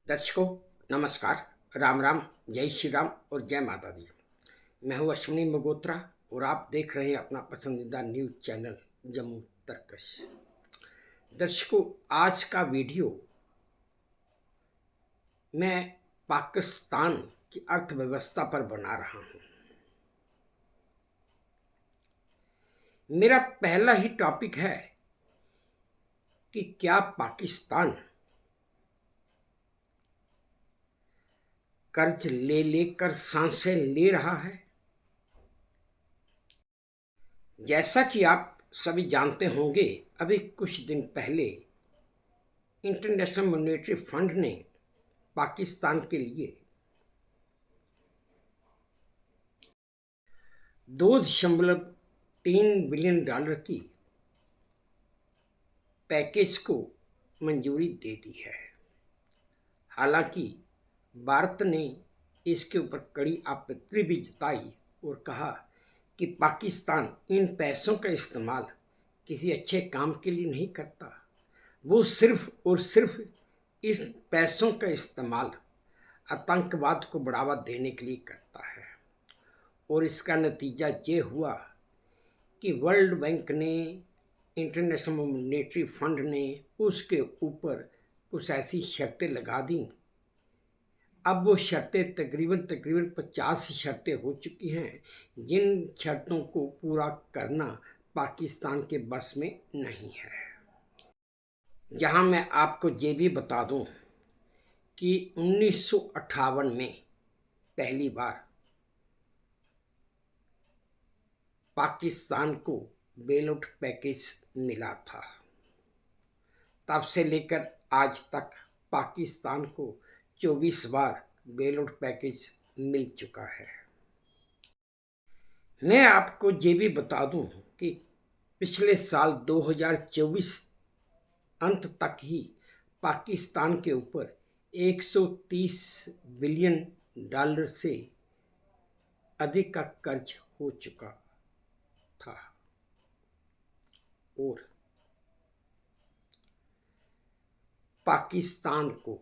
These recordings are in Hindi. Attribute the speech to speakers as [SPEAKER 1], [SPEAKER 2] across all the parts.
[SPEAKER 1] दर्शकों, नमस्कार। राम राम, जय श्री राम और जय माता दी। मैं हूं अश्विनी मगोत्रा और आप देख रहे हैं अपना पसंदीदा न्यूज चैनल जम्मू तरकश। दर्शकों, आज का वीडियो मैं पाकिस्तान की अर्थव्यवस्था पर बना रहा हूं। मेरा पहला ही टॉपिक है कि क्या पाकिस्तान कर्ज ले लेकर सांसें ले रहा है। जैसा कि आप सभी जानते होंगे, अभी कुछ दिन पहले इंटरनेशनल मॉनेटरी फंड ने पाकिस्तान के लिए 2.3 बिलियन डॉलर की पैकेज को मंजूरी दे दी है। हालांकि भारत ने इसके ऊपर कड़ी आपत्ति भी जताई और कहा कि पाकिस्तान इन पैसों का इस्तेमाल किसी अच्छे काम के लिए नहीं करता। वो सिर्फ और सिर्फ इस पैसों का इस्तेमाल आतंकवाद को बढ़ावा देने के लिए करता है। और इसका नतीजा ये हुआ कि वर्ल्ड बैंक ने, इंटरनेशनल मॉनेटरी फंड ने उसके ऊपर कुछ ऐसी शर्तें लगा दी। अब वो शर्तें तकरीबन 50 शर्तें हो चुकी हैं, जिन शर्तों को पूरा करना पाकिस्तान के बस में नहीं है। जहां मैं आपको ये भी बता दूं कि 1958 में पहली बार पाकिस्तान को बेलआउट पैकेज मिला था। तब से लेकर आज तक पाकिस्तान को 24 बार बेलआउट पैकेज मिल चुका है। मैं आपको ये भी बता दूं कि पिछले साल 2024 अंत तक ही पाकिस्तान के ऊपर 130 बिलियन डॉलर से अधिक का कर्ज हो चुका था। और पाकिस्तान को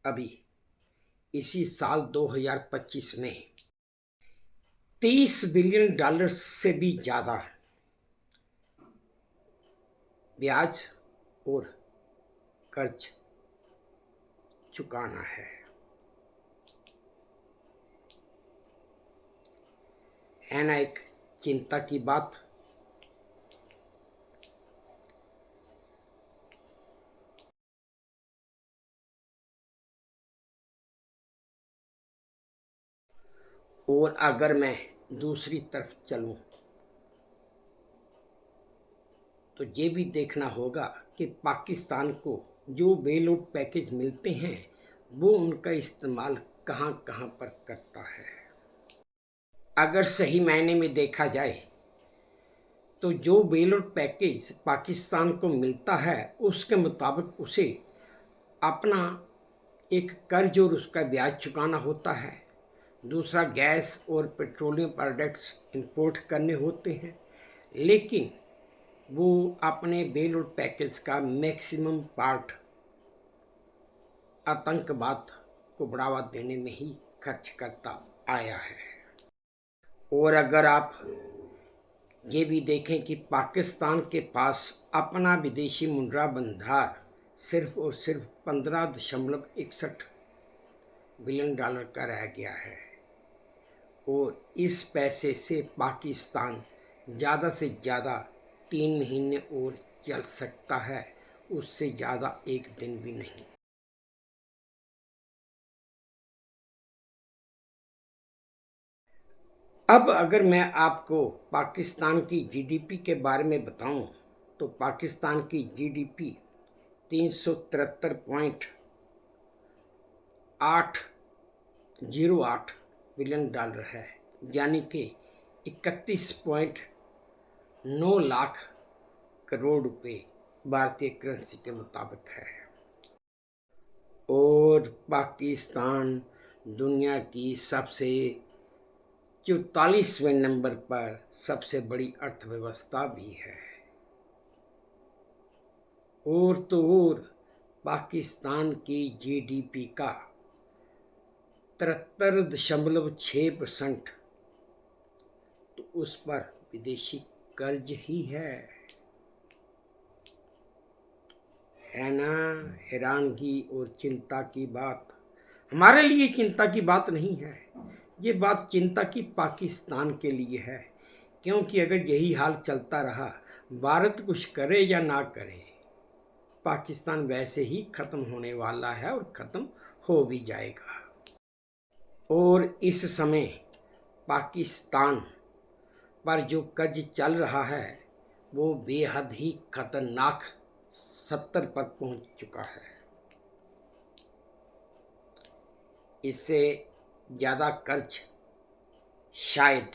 [SPEAKER 1] अभी इसी साल 2025 में 30 बिलियन डॉलर से भी ज़्यादा ब्याज और कर्ज चुकाना है ना एक चिंता की बात। और अगर मैं दूसरी तरफ चलूं तो ये भी देखना होगा कि पाकिस्तान को जो बेलआउट पैकेज मिलते हैं वो उनका इस्तेमाल कहां कहां पर करता है। अगर सही मायने में देखा जाए तो जो बेलआउट पैकेज पाकिस्तान को मिलता है उसके मुताबिक उसे अपना एक कर्ज और उसका ब्याज चुकाना होता है। दूसरा, गैस और पेट्रोलियम प्रोडक्ट्स इंपोर्ट करने होते हैं। लेकिन वो अपने बेलआउट पैकेज का मैक्सिमम पार्ट आतंकवाद को बढ़ावा देने में ही खर्च करता आया है। और अगर आप ये भी देखें कि पाकिस्तान के पास अपना विदेशी मुद्रा भंडार सिर्फ और सिर्फ 15.61 बिलियन डॉलर का रह गया है। और इस पैसे से पाकिस्तान ज़्यादा से ज़्यादा 3 महीने और चल सकता है, उससे ज़्यादा एक दिन भी नहीं। अब अगर मैं आपको पाकिस्तान की जीडीपी के बारे में बताऊं तो पाकिस्तान की जीडीपी 373.808 बिलियन डॉलर है, यानी कि 31.9 लाख करोड़ रुपए भारतीय करेंसी के मुताबिक है। और पाकिस्तान दुनिया की सबसे 44वें नंबर पर सबसे बड़ी अर्थव्यवस्था भी है। और तो और पाकिस्तान की जीडीपी का 73.6% तो उस पर विदेशी कर्ज ही है ना। हैरानगी और चिंता की बात, हमारे लिए चिंता की बात नहीं है, ये बात चिंता की पाकिस्तान के लिए है। क्योंकि अगर यही हाल चलता रहा, भारत कुछ करे या ना करे, पाकिस्तान वैसे ही ख़त्म होने वाला है और ख़त्म हो भी जाएगा। और इस समय पाकिस्तान पर जो कर्ज चल रहा है वो बेहद ही खतरनाक 70 पर पहुंच चुका है। इससे ज़्यादा कर्ज शायद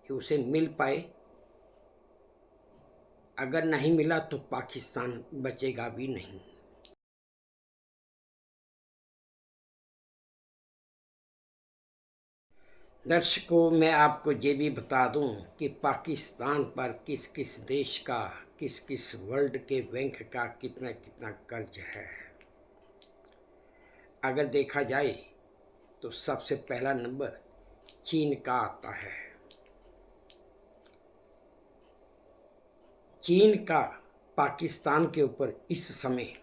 [SPEAKER 1] ही उसे मिल पाए, अगर नहीं मिला तो पाकिस्तान बचेगा भी नहीं। दर्शकों, मैं आपको ये भी बता दूं कि पाकिस्तान पर किस किस देश का, किस किस वर्ल्ड के बैंक का कितना कितना कर्ज है। अगर देखा जाए तो सबसे पहला नंबर चीन का आता है। चीन का पाकिस्तान के ऊपर इस समय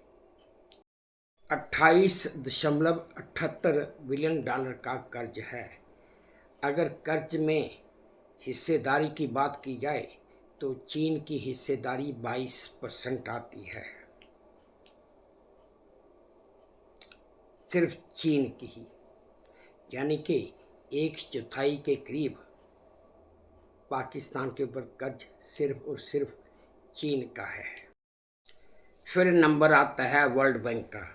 [SPEAKER 1] $28.78 बिलियन का कर्ज है। अगर कर्ज में हिस्सेदारी की बात की जाए तो चीन की हिस्सेदारी 22% आती है, सिर्फ चीन की ही, यानी कि 1/4 के करीब पाकिस्तान के ऊपर कर्ज सिर्फ और सिर्फ चीन का है। फिर नंबर आता है वर्ल्ड बैंक का।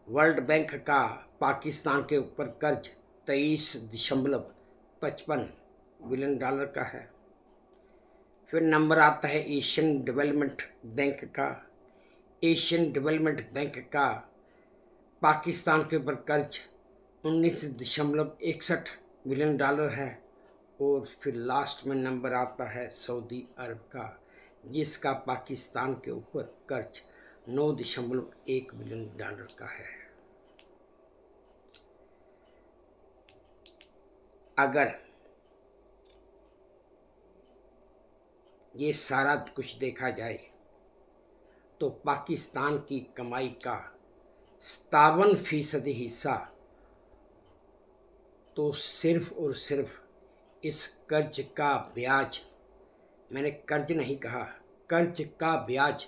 [SPEAKER 1] वर्ल्ड बैंक का पाकिस्तान के ऊपर कर्ज 23.55 बिलियन का है। फिर नंबर आता है एशियन डेवलपमेंट बैंक का। एशियन डेवलपमेंट बैंक का पाकिस्तान के ऊपर कर्ज 19.61 बिलियन है। और फिर लास्ट में नंबर आता है सऊदी अरब का, जिसका पाकिस्तान के ऊपर कर्ज 9.1 बिलियन का है। अगर ये सारा कुछ देखा जाए तो पाकिस्तान की कमाई का 57% हिस्सा तो सिर्फ और सिर्फ इस कर्ज का ब्याज, मैंने कर्ज नहीं कहा, कर्ज का ब्याज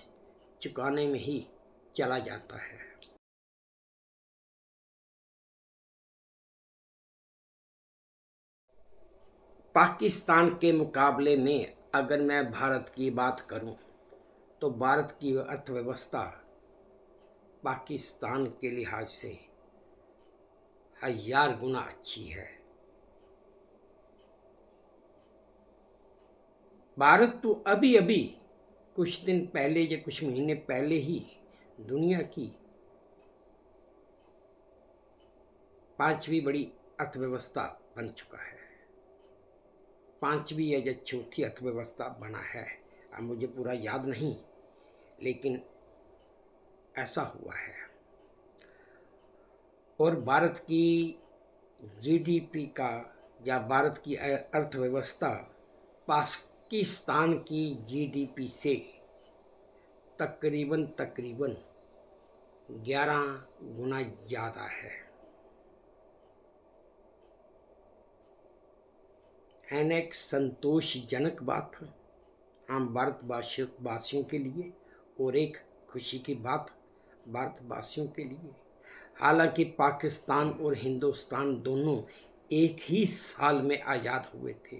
[SPEAKER 1] चुकाने में ही चला जाता है। पाकिस्तान के मुकाबले में अगर मैं भारत की बात करूं तो भारत की अर्थव्यवस्था पाकिस्तान के लिहाज से 1000 गुना अच्छी है। भारत तो अभी अभी कुछ दिन पहले या कुछ महीने पहले ही दुनिया की 5वीं बड़ी अर्थव्यवस्था बन चुका है। 5वीं या चौथी अर्थव्यवस्था बना है, अब मुझे पूरा याद नहीं, लेकिन ऐसा हुआ है। और भारत की जीडीपी का या भारत की अर्थव्यवस्था पाकिस्तान की जीडीपी से तकरीबन 11 गुना ज़्यादा है। एक संतोषजनक बात है हम भारतवासियों के लिए, और एक खुशी की बात भारतवासियों के लिए। हालांकि पाकिस्तान और हिंदुस्तान दोनों एक ही साल में आज़ाद हुए थे।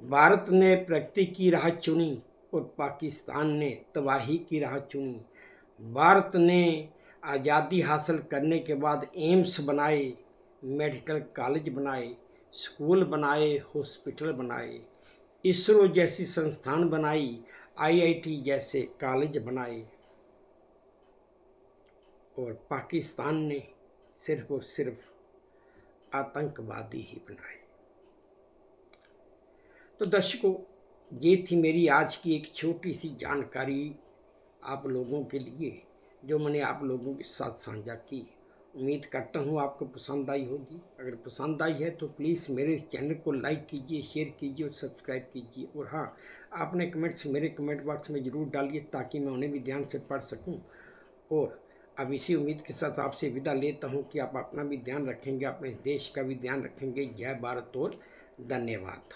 [SPEAKER 1] भारत ने प्रगति की राह चुनी और पाकिस्तान ने तबाही की राह चुनी। भारत ने आज़ादी हासिल करने के बाद एम्स बनाए, मेडिकल कॉलेज बनाए, स्कूल बनाए, हॉस्पिटल बनाए, इसरो जैसी संस्थान बनाई, आईआईटी जैसे कॉलेज बनाए। और पाकिस्तान ने सिर्फ और सिर्फ आतंकवादी ही बनाए। तो दर्शकों, ये थी मेरी आज की एक छोटी सी जानकारी आप लोगों के लिए, जो मैंने आप लोगों के साथ साझा की। उम्मीद करता हूँ आपको पसंद आई होगी। अगर पसंद आई है तो प्लीज़ मेरे इस चैनल को लाइक कीजिए, शेयर कीजिए और सब्सक्राइब कीजिए। और हाँ, आपने कमेंट्स मेरे कमेंट बॉक्स में ज़रूर डालिए ताकि मैं उन्हें भी ध्यान से पढ़ सकूँ। और अब इसी उम्मीद के साथ आपसे विदा लेता हूँ कि आप अपना भी ध्यान रखेंगे, अपने देश का भी ध्यान रखेंगे। जय भारत और धन्यवाद।